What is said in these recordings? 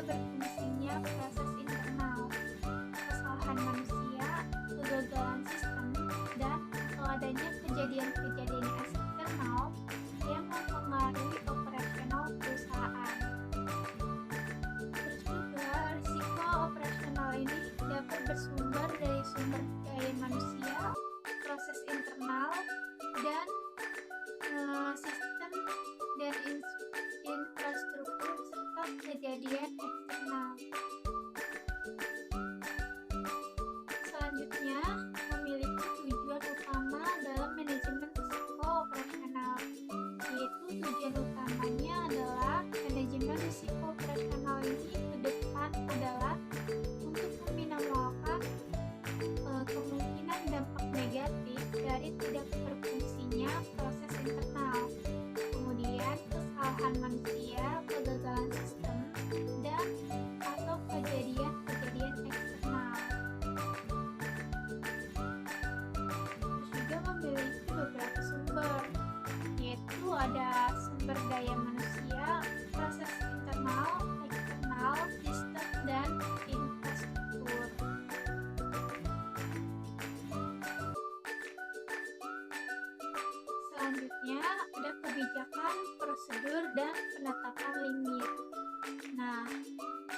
berfungsinya proses internal, kesalahan manusia, kegagalan sistem, dan atau adanya kejadian-kejadian eksternal yang mempengaruhi operasional perusahaan. Terus juga risiko operasional ini dapat bersumber dari sumber daya manusia, proses internal, dan sistem dan infrastruktur serta kejadian eksternal. Selanjutnya, memiliki tujuan utama dalam manajemen risiko operasional, yaitu tujuan utamanya adalah manajemen risiko operasional ini ke depan adalah untuk meminimalkan kemungkinan dampak negatif dari tidak berfungsinya proses internal, kemudian kesalahan manusia, kegagalan sistem, dan atau kejadian-kejadian eksternal. Terus juga memiliki beberapa sumber, yaitu ada sumber daya manusia, proses internal, eksternal, sistem, dan infrastruktur. Selanjutnya ada kebijakan, prosedur, dan penetapan limit. Nah,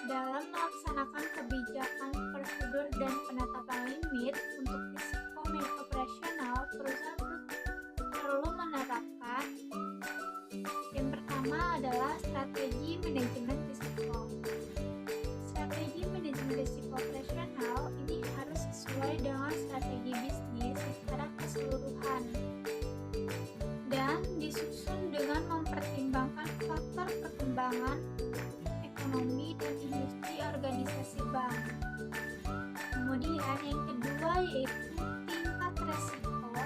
dalam melaksanakan kebijakan, prosedur, dan penetapan limit untuk risiko operasional, perusahaan perlu menerapkan yang pertama adalah strategi manajemen risiko. Strategi manajemen risiko operasional ini harus sesuai dengan strategi bisnis secara keseluruhan dan disusun dengan mempertimbangkan faktor perkembangan ekonomi dan industri organisasi bank. Kemudian yang kedua yaitu tingkat resiko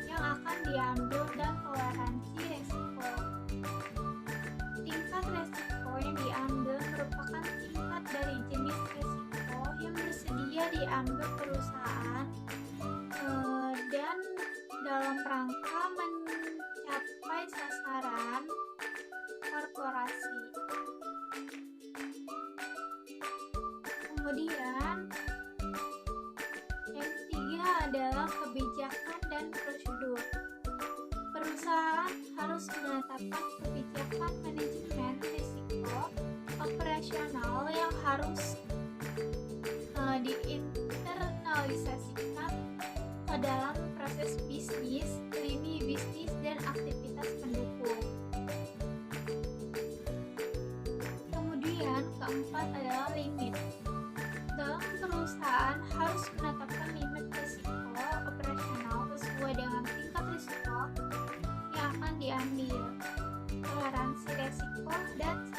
yang akan diambil dan toleransi resiko. Tingkat resiko yang diambil merupakan tingkat dari jenis resiko yang bersedia diambil perusahaan dan dalam rangka mencapai sasaran korporasi. Kemudian yang ketiga adalah kebijakan dan prosedur. Perusahaan harus menetapkan kebijakan manajemen risiko operasional yang harus diinternalisasikan ke dalam proses bisnis, lini bisnis, dan aktivitas pendukung. Kemudian keempat adalah limit. Dalam perusahaan harus menetapkan limit risiko operasional sesuai dengan tingkat risiko yang akan diambil, toleransi risiko, dan